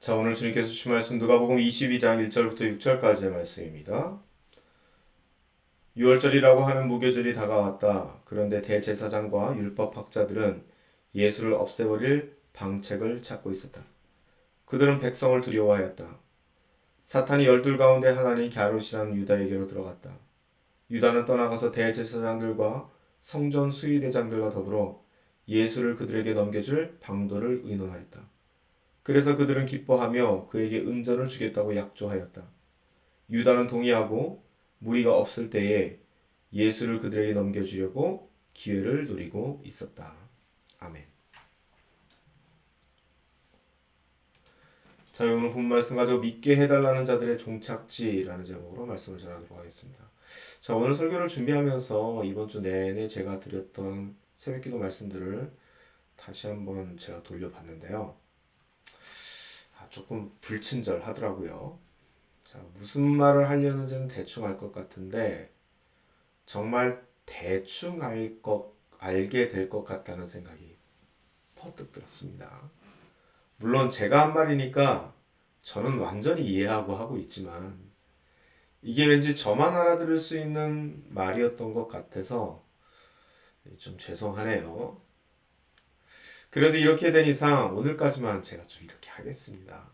자, 오늘 주님께서 주신 말씀 누가복음 22장 1절부터 6절까지의 말씀입니다. 유월절이라고 하는 무교절이 다가왔다. 그런데 대제사장과 율법학자들은 예수를 없애버릴 방책을 찾고 있었다. 그들은 백성을 두려워하였다. 사탄이 열둘 가운데 하나인 갸롯이라는 유다에게로 들어갔다. 유다는 떠나가서 대제사장들과 성전 수의대장들과 더불어 예수를 그들에게 넘겨줄 방도를 의논하였다. 그래서 그들은 기뻐하며 그에게 은전을 주겠다고 약조하였다. 유다는 동의하고 무리가 없을 때에 예수를 그들에게 넘겨주려고 기회를 노리고 있었다. 아멘. 자, 오늘 본 말씀 가지고 믿게 해달라는 자들의 종착지라는 제목으로 말씀을 전하도록 하겠습니다. 자, 오늘 설교를 준비하면서 이번 주 내내 제가 드렸던 새벽기도 말씀들을 다시 한번 제가 돌려봤는데요. 조금 불친절하더라고요. 자, 무슨 말을 하려는지는 대충 알 것 같은데 정말 대충 알게 될 것 같다는 생각이 퍼뜩 들었습니다. 물론 제가 한 말이니까 저는 완전히 이해하고 하고 있지만 이게 왠지 저만 알아들을 수 있는 말이었던 것 같아서 좀 죄송하네요. 그래도 이렇게 된 이상 오늘까지만 제가 좀 이렇게 하겠습니다.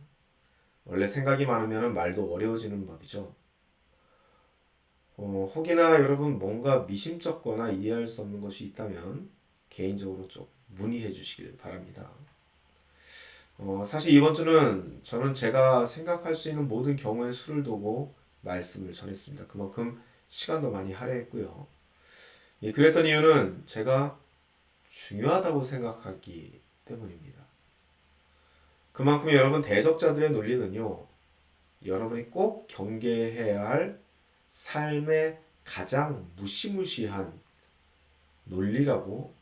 원래 생각이 많으면 말도 어려워지는 법이죠. 혹이나 여러분 뭔가 미심쩍거나 이해할 수 없는 것이 있다면 개인적으로 좀 문의해 주시길 바랍니다. 사실 이번 주는 저는 제가 생각할 수 있는 모든 경우의 수를 두고 말씀을 전했습니다. 그만큼 시간도 많이 할애했고요. 예, 그랬던 이유는 제가 중요하다고 생각하기 때문입니다. 그만큼 여러분 대적자들의 논리는요, 여러분이 꼭 경계해야 할 삶의 가장 무시무시한 논리라고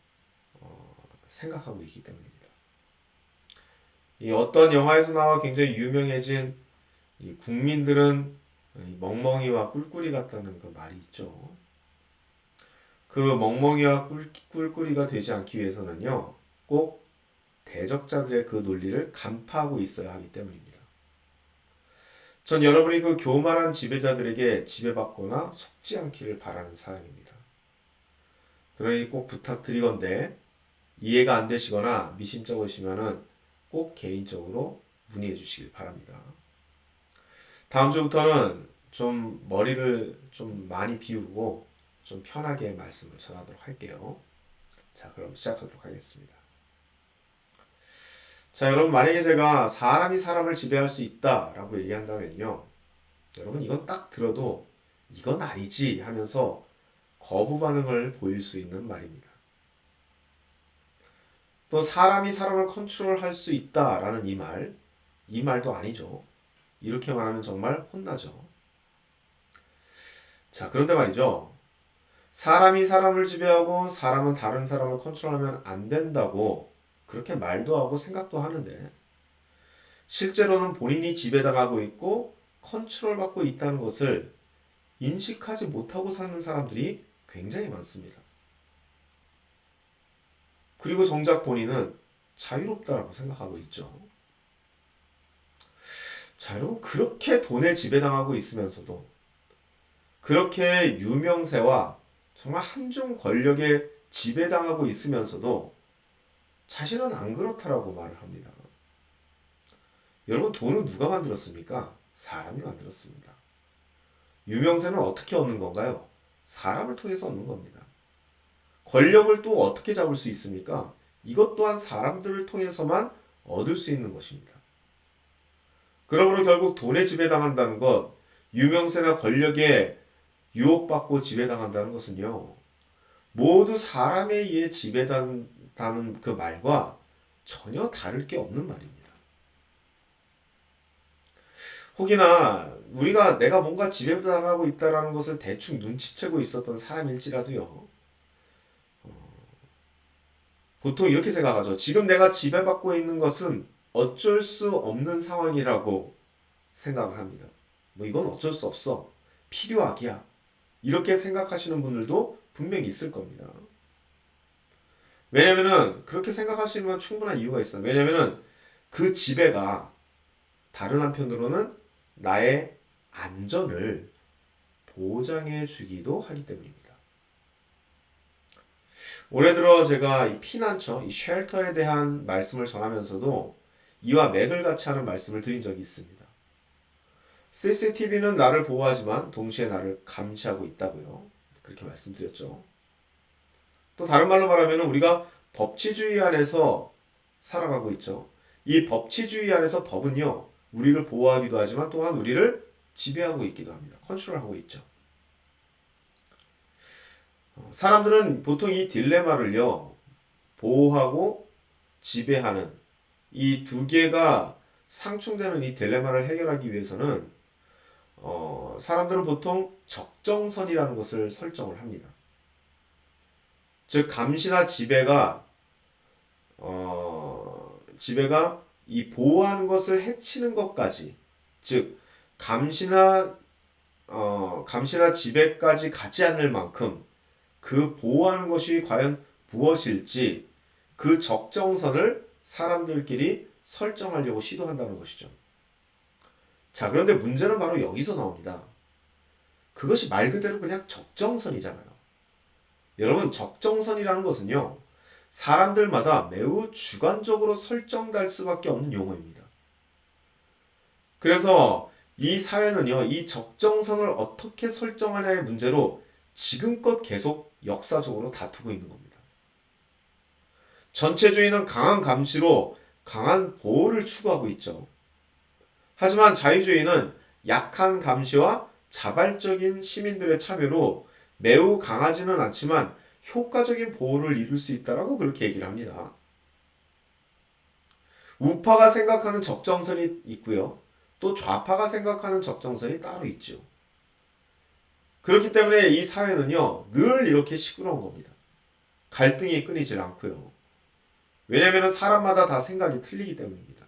생각하고 있기 때문입니다. 이 어떤 영화에서 나와 굉장히 유명해진 이 국민들은 멍멍이와 꿀꿀이 같다는 그 말이 있죠. 그 멍멍이와 꿀꿀이가 되지 않기 위해서는요, 꼭 대적자들의 그 논리를 간파하고 있어야 하기 때문입니다. 전 여러분이 그 교만한 지배자들에게 지배받거나 속지 않기를 바라는 사람입니다. 그러니 꼭 부탁드리건대 이해가 안 되시거나 미심쩍으시면은 꼭 개인적으로 문의해 주시길 바랍니다. 다음 주부터는 좀 머리를 좀 많이 비우고 좀 편하게 말씀을 전하도록 할게요. 자, 그럼 시작하도록 하겠습니다. 자, 여러분 만약에 제가 사람이 사람을 지배할 수 있다라고 얘기한다면요. 여러분 이건 딱 들어도 이건 아니지 하면서 거부 반응을 보일 수 있는 말입니다. 또 사람이 사람을 컨트롤할 수 있다라는 이 말도 아니죠. 이렇게 말하면 정말 혼나죠. 자, 그런데 말이죠. 사람이 사람을 지배하고 사람은 다른 사람을 컨트롤하면 안 된다고 그렇게 말도 하고 생각도 하는데 실제로는 본인이 지배당하고 있고 컨트롤받고 있다는 것을 인식하지 못하고 사는 사람들이 굉장히 많습니다. 그리고 정작 본인은 자유롭다라고 생각하고 있죠. 자, 여러분 그렇게 돈에 지배당하고 있으면서도 그렇게 유명세와 정말 한중 권력에 지배당하고 있으면서도 자신은 안 그렇다라고 말을 합니다. 여러분 돈은 누가 만들었습니까? 사람이 만들었습니다. 유명세는 어떻게 얻는 건가요? 사람을 통해서 얻는 겁니다. 권력을 또 어떻게 잡을 수 있습니까? 이것 또한 사람들을 통해서만 얻을 수 있는 것입니다. 그러므로 결국 돈에 지배당한다는 것, 유명세나 권력에 유혹받고 지배당한다는 것은요, 모두 사람에 의해 지배당하는 그 말과 전혀 다를 게 없는 말입니다. 혹이나 우리가 내가 뭔가 지배당하고 있다는 것을 대충 눈치채고 있었던 사람일지라도요, 보통 이렇게 생각하죠. 지금 내가 지배받고 있는 것은 어쩔 수 없는 상황이라고 생각을 합니다. 뭐 이건 어쩔 수 없어. 필요하기야. 이렇게 생각하시는 분들도 분명히 있을 겁니다. 왜냐면은 그렇게 생각하시는 건 충분한 이유가 있어요. 왜냐면은 그 지배가 다른 한편으로는 나의 안전을 보장해 주기도 하기 때문입니다. 올해 들어 제가 이 피난처, 이 쉘터에 대한 말씀을 전하면서도 이와 맥을 같이 하는 말씀을 드린 적이 있습니다. CCTV는 나를 보호하지만 동시에 나를 감시하고 있다고요. 그렇게 말씀드렸죠. 또 다른 말로 말하면 우리가 법치주의 안에서 살아가고 있죠. 이 법치주의 안에서 법은요, 우리를 보호하기도 하지만 또한 우리를 지배하고 있기도 합니다. 컨트롤하고 있죠. 사람들은 보통 이 딜레마를요, 보호하고 지배하는 이 두 개가 상충되는 이 딜레마를 해결하기 위해서는 사람들은 보통 적정선이라는 것을 설정을 합니다. 즉 감시나 지배가 이 보호하는 것을 해치는 것까지, 즉 감시나 지배까지 가지 않을 만큼 그 보호하는 것이 과연 무엇일지 그 적정선을 사람들끼리 설정하려고 시도한다는 것이죠. 자, 그런데 문제는 바로 여기서 나옵니다. 그것이 말 그대로 그냥 적정선이잖아요. 여러분, 적정선이라는 것은요, 사람들마다 매우 주관적으로 설정될 수밖에 없는 용어입니다. 그래서 이 사회는요, 이 적정선을 어떻게 설정하냐의 문제로 지금껏 계속 역사적으로 다투고 있는 겁니다. 전체주의는 강한 감시로 강한 보호를 추구하고 있죠. 하지만 자유주의는 약한 감시와 자발적인 시민들의 참여로 매우 강하지는 않지만 효과적인 보호를 이룰 수 있다라고 그렇게 얘기를 합니다. 우파가 생각하는 적정선이 있고요. 또 좌파가 생각하는 적정선이 따로 있죠. 그렇기 때문에 이 사회는요, 늘 이렇게 시끄러운 겁니다. 갈등이 끊이질 않고요. 왜냐하면 사람마다 다 생각이 틀리기 때문입니다.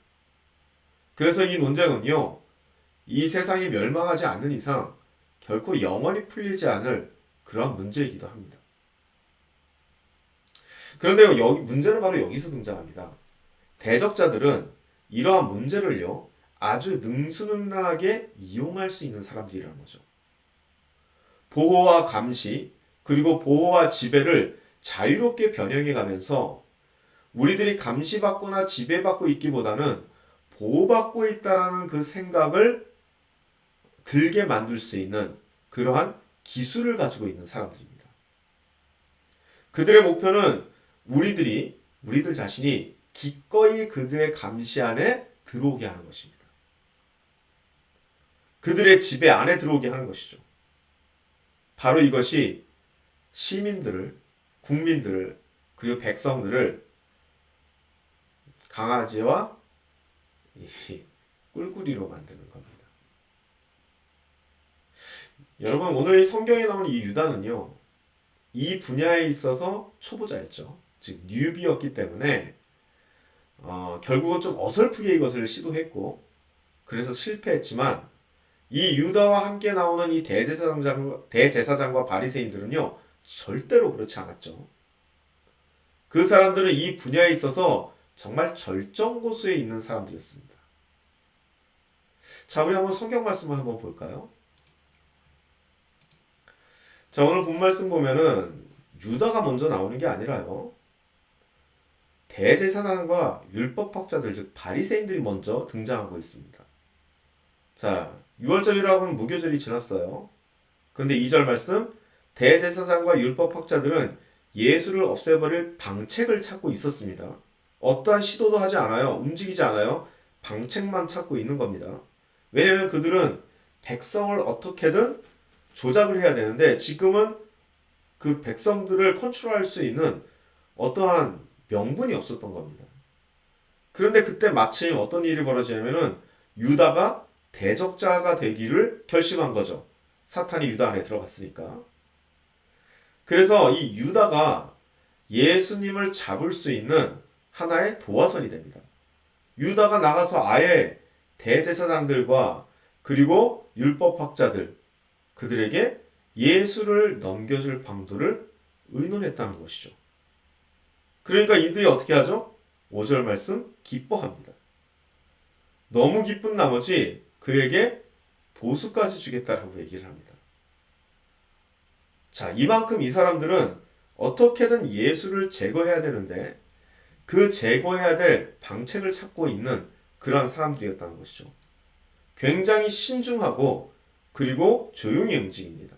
그래서 이 논쟁은요, 이 세상이 멸망하지 않는 이상 결코 영원히 풀리지 않을 그런 문제이기도 합니다. 그런데 문제는 바로 여기서 등장합니다. 대적자들은 이러한 문제를요, 아주 능수능란하게 이용할 수 있는 사람들이라는 거죠. 보호와 감시, 그리고 보호와 지배를 자유롭게 변형해 가면서 우리들이 감시받거나 지배받고 있기보다는 보호받고 있다라는 그 생각을 들게 만들 수 있는 그러한 기술을 가지고 있는 사람들입니다. 그들의 목표는 우리들 자신이 기꺼이 그들의 감시 안에 들어오게 하는 것입니다. 그들의 지배 안에 들어오게 하는 것이죠. 바로 이것이 시민들을, 국민들을, 그리고 백성들을 강아지와 꿀꿀이로 만드는 겁니다. 여러분, 오늘 이 성경에 나오는 이 유다는요, 이 분야에 있어서 초보자였죠. 즉 뉴비였기 때문에 결국은 좀 어설프게 이것을 시도했고 그래서 실패했지만 이 유다와 함께 나오는 이 대제사장과 바리새인들은요, 절대로 그렇지 않았죠. 그 사람들은 이 분야에 있어서 정말 절정고수에 있는 사람들이었습니다. 자, 우리 한번 성경 말씀을 한번 볼까요? 자, 오늘 본 말씀 보면은 유다가 먼저 나오는 게 아니라요, 대제사장과 율법학자들, 즉 바리새인들이 먼저 등장하고 있습니다. 자, 6월절이라고는 무교절이 지났어요. 그런데 2절 말씀, 대제사장과 율법학자들은 예수를 없애버릴 방책을 찾고 있었습니다. 어떠한 시도도 하지 않아요. 움직이지 않아요. 방책만 찾고 있는 겁니다. 왜냐하면 그들은 백성을 어떻게든 조작을 해야 되는데 지금은 그 백성들을 컨트롤할 수 있는 어떠한 명분이 없었던 겁니다. 그런데 그때 마침 어떤 일이 벌어지냐면은 유다가 대적자가 되기를 결심한 거죠. 사탄이 유다 안에 들어갔으니까. 그래서 이 유다가 예수님을 잡을 수 있는 하나의 도화선이 됩니다. 유다가 나가서 아예 대제사장들과 그리고 율법학자들, 그들에게 예수를 넘겨줄 방도를 의논했다는 것이죠. 그러니까 이들이 어떻게 하죠? 5절 말씀, 기뻐합니다. 너무 기쁜 나머지 그에게 보수까지 주겠다라고 얘기를 합니다. 자, 이만큼 이 사람들은 어떻게든 예수를 제거해야 되는데 그 제거해야 될 방책을 찾고 있는 그러한 사람들이었다는 것이죠. 굉장히 신중하고 그리고 조용히 움직입니다.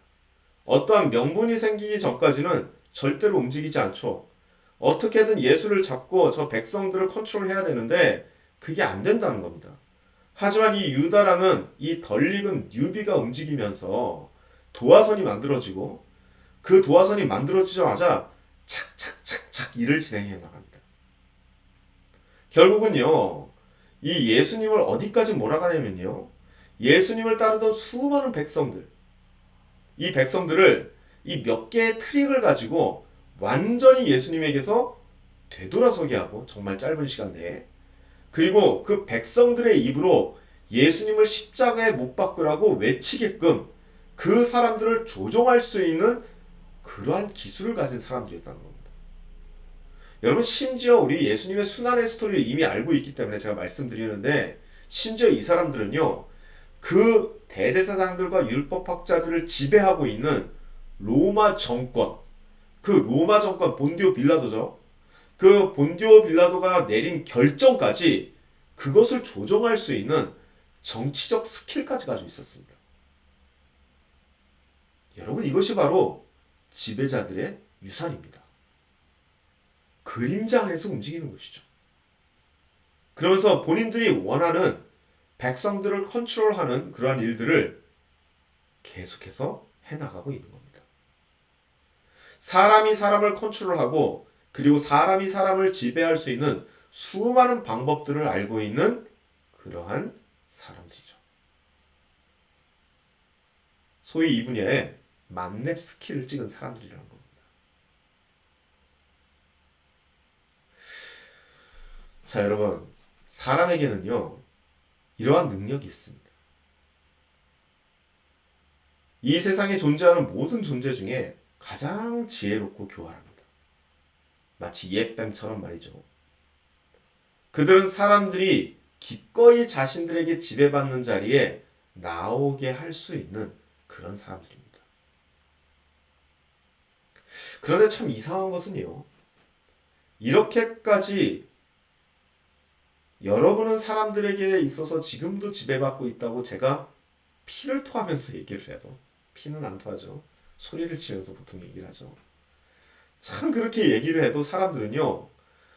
어떠한 명분이 생기기 전까지는 절대로 움직이지 않죠. 어떻게든 예수를 잡고 저 백성들을 컨트롤해야 되는데 그게 안 된다는 겁니다. 하지만 이 유다라는 이 덜 익은 뉴비가 움직이면서 도화선이 만들어지고 그 도화선이 만들어지자마자 착착착착 일을 진행해 나갑니다. 결국은요, 이 예수님을 어디까지 몰아가냐면요, 예수님을 따르던 수많은 백성들, 이 백성들을 이 몇 개의 트릭을 가지고 완전히 예수님에게서 되돌아서게 하고, 정말 짧은 시간 내에, 그리고 그 백성들의 입으로 예수님을 십자가에 못 박으라고 외치게끔 그 사람들을 조종할 수 있는 그러한 기술을 가진 사람들이었다는 겁니다. 여러분, 심지어 우리 예수님의 순환의 스토리를 이미 알고 있기 때문에 제가 말씀드리는데, 심지어 이 사람들은요, 그 대제사장들과 율법학자들을 지배하고 있는 로마 정권, 그 로마 정권 본디오 빌라도죠. 그 본디오 빌라도가 내린 결정까지 그것을 조정할 수 있는 정치적 스킬까지 가지고 있었습니다. 여러분, 이것이 바로 지배자들의 유산입니다. 그림자 안에서 움직이는 것이죠. 그러면서 본인들이 원하는 백성들을 컨트롤하는 그러한 일들을 계속해서 해나가고 있는 겁니다. 사람이 사람을 컨트롤하고 그리고 사람이 사람을 지배할 수 있는 수많은 방법들을 알고 있는 그러한 사람들이죠. 소위 이 분야에 만렙 스킬을 찍은 사람들이라는 겁니다. 자, 여러분, 사람에게는요, 이러한 능력이 있습니다. 이 세상에 존재하는 모든 존재 중에 가장 지혜롭고 교활합니다. 마치 옛뱀처럼 말이죠. 그들은 사람들이 기꺼이 자신들에게 지배받는 자리에 나오게 할 수 있는 그런 사람들입니다. 그런데 참 이상한 것은요, 이렇게까지 여러분은 사람들에게 있어서 지금도 지배받고 있다고 제가 피를 토하면서 얘기를 해도, 피는 안 토하죠. 소리를 치면서 보통 얘기를 하죠. 참 그렇게 얘기를 해도 사람들은요,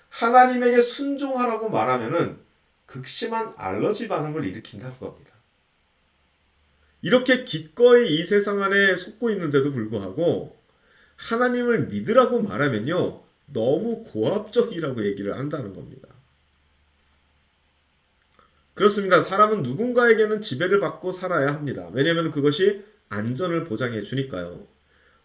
하나님에게 순종하라고 말하면은 극심한 알러지 반응을 일으킨다는 겁니다. 이렇게 기꺼이 이 세상 안에 속고 있는데도 불구하고 하나님을 믿으라고 말하면요, 너무 고압적이라고 얘기를 한다는 겁니다. 그렇습니다. 사람은 누군가에게는 지배를 받고 살아야 합니다. 왜냐하면 그것이 안전을 보장해 주니까요.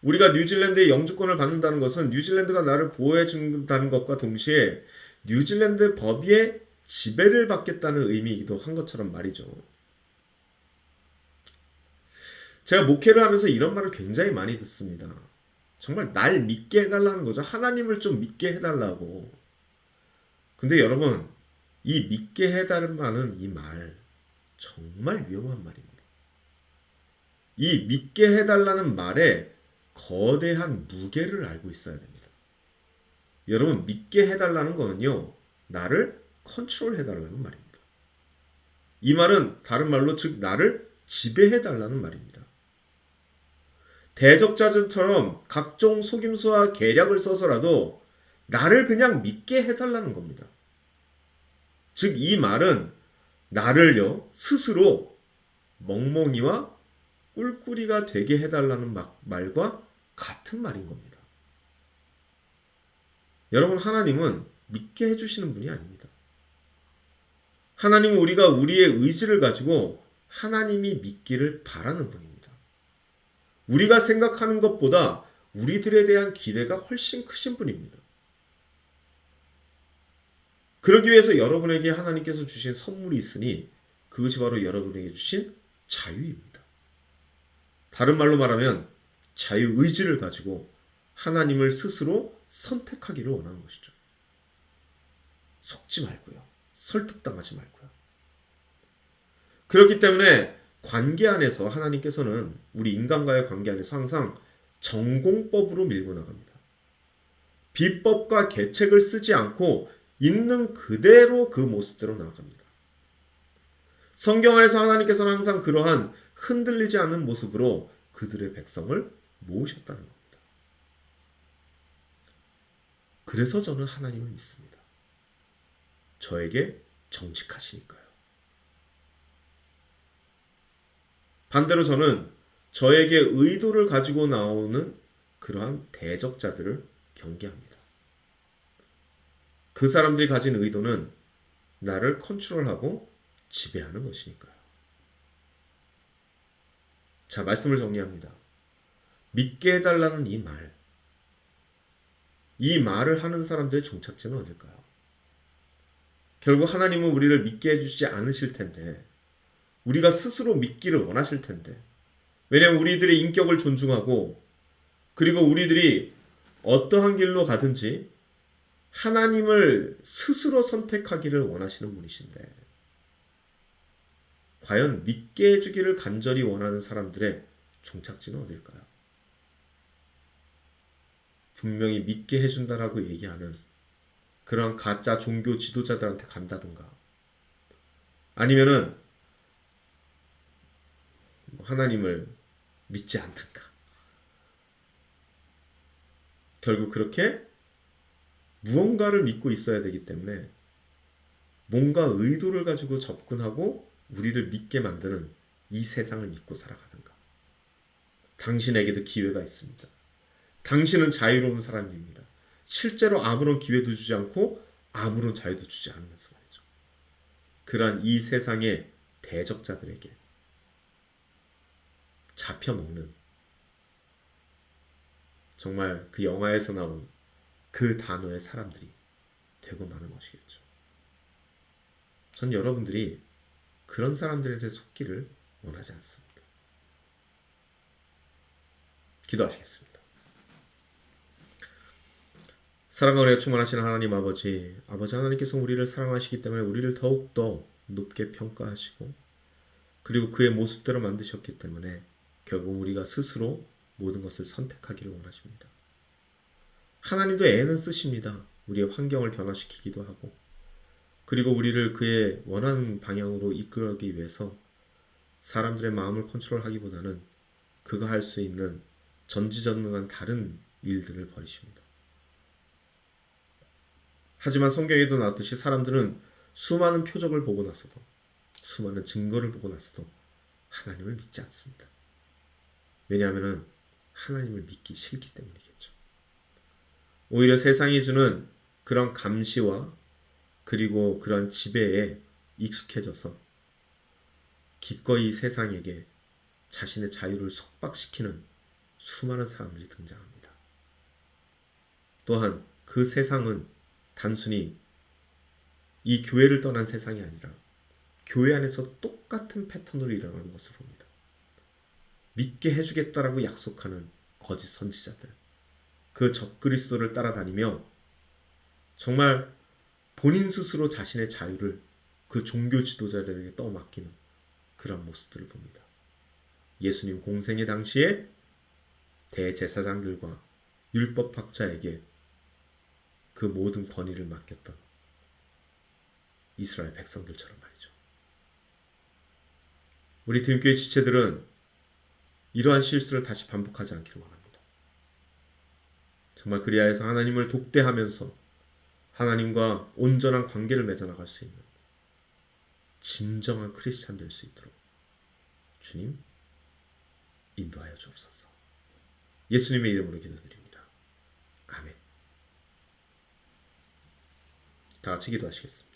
우리가 뉴질랜드의 영주권을 받는다는 것은 뉴질랜드가 나를 보호해 준다는 것과 동시에 뉴질랜드 법위에 지배를 받겠다는 의미이기도 한 것처럼 말이죠. 제가 목회를 하면서 이런 말을 굉장히 많이 듣습니다. 정말 날 믿게 해달라는 거죠. 하나님을 좀 믿게 해달라고. 근데 여러분, 이 믿게 해달라는 이 말 정말 위험한 말입니다. 이 믿게 해달라는 말에 거대한 무게를 알고 있어야 됩니다. 여러분, 믿게 해달라는 거는요, 나를 컨트롤 해달라는 말입니다. 이 말은 다른 말로 즉 나를 지배해달라는 말입니다. 대적자들처럼 각종 속임수와 계략을 써서라도 나를 그냥 믿게 해달라는 겁니다. 즉 이 말은 나를요 스스로 멍멍이와 꿀꿀이가 되게 해달라는 말과 같은 말인 겁니다. 여러분, 하나님은 믿게 해주시는 분이 아닙니다. 하나님은 우리가 우리의 의지를 가지고 하나님이 믿기를 바라는 분입니다. 우리가 생각하는 것보다 우리들에 대한 기대가 훨씬 크신 분입니다. 그러기 위해서 여러분에게 하나님께서 주신 선물이 있으니 그것이 바로 여러분에게 주신 자유입니다. 다른 말로 말하면 자유의지를 가지고 하나님을 스스로 선택하기를 원하는 것이죠. 속지 말고요. 설득당하지 말고요. 그렇기 때문에 관계 안에서 하나님께서는 우리 인간과의 관계 안에서 항상 정공법으로 밀고 나갑니다. 비법과 계책을 쓰지 않고 있는 그대로 그 모습대로 나아갑니다. 성경 안에서 하나님께서는 항상 그러한 흔들리지 않는 모습으로 그들의 백성을 모으셨다는 겁니다. 그래서 저는 하나님을 믿습니다. 저에게 정직하시니까요. 반대로 저는 저에게 의도를 가지고 나오는 그러한 대적자들을 경계합니다. 그 사람들이 가진 의도는 나를 컨트롤하고 지배하는 것이니까요. 자, 말씀을 정리합니다. 믿게 해달라는 이 말을 하는 사람들의 종착지는 어딜까요? 결국 하나님은 우리를 믿게 해주시지 않으실 텐데, 우리가 스스로 믿기를 원하실 텐데, 왜냐하면 우리들의 인격을 존중하고, 그리고 우리들이 어떠한 길로 가든지 하나님을 스스로 선택하기를 원하시는 분이신데, 과연 믿게 해주기를 간절히 원하는 사람들의 종착지는 어딜까요? 분명히 믿게 해준다라고 얘기하는 그런 가짜 종교 지도자들한테 간다든가, 아니면은 하나님을 믿지 않든가, 결국 그렇게 무언가를 믿고 있어야 되기 때문에 뭔가 의도를 가지고 접근하고 우리를 믿게 만드는 이 세상을 믿고 살아가든가. 당신에게도 기회가 있습니다. 당신은 자유로운 사람입니다. 실제로 아무런 기회도 주지 않고 아무런 자유도 주지 않으면서 말이죠. 그러한 이 세상의 대적자들에게 잡혀먹는, 정말 그 영화에서 나온 그 단어의 사람들이 되고 마는 것이겠죠. 전 여러분들이 그런 사람들한테 속기를 원하지 않습니다. 기도하시겠습니다. 사랑과 은혜에 충만하신 하나님 아버지 하나님께서 우리를 사랑하시기 때문에 우리를 더욱더 높게 평가하시고, 그리고 그의 모습대로 만드셨기 때문에 결국 우리가 스스로 모든 것을 선택하기를 원하십니다. 하나님도 애는 쓰십니다. 우리의 환경을 변화시키기도 하고, 그리고 우리를 그의 원하는 방향으로 이끌기 위해서 사람들의 마음을 컨트롤하기보다는 그가 할 수 있는 전지전능한 다른 일들을 벌이십니다. 하지만 성경에도 나왔듯이 사람들은 수많은 표적을 보고 나서도, 수많은 증거를 보고 나서도 하나님을 믿지 않습니다. 왜냐하면 하나님을 믿기 싫기 때문이겠죠. 오히려 세상이 주는 그런 감시와 그리고 그런 지배에 익숙해져서 기꺼이 세상에게 자신의 자유를 속박시키는 수많은 사람들이 등장합니다. 또한 그 세상은 단순히 이 교회를 떠난 세상이 아니라 교회 안에서 똑같은 패턴으로 일어나는 것을 봅니다. 믿게 해주겠다라고 약속하는 거짓 선지자들, 그 적그리스도를 따라다니며 정말 본인 스스로 자신의 자유를 그 종교 지도자들에게 떠맡기는 그런 모습들을 봅니다. 예수님 공생의 당시에 대제사장들과 율법학자에게 그 모든 권위를 맡겼던 이스라엘 백성들처럼 말이죠. 우리 등교회 지체들은 이러한 실수를 다시 반복하지 않기를 원합니다. 정말 그리하여서 하나님을 독대하면서 하나님과 온전한 관계를 맺어나갈 수 있는 진정한 크리스찬 될 수 있도록 주님 인도하여 주옵소서. 예수님의 이름으로 기도드립니다. 아멘. 다 같이 기도하시겠습니다.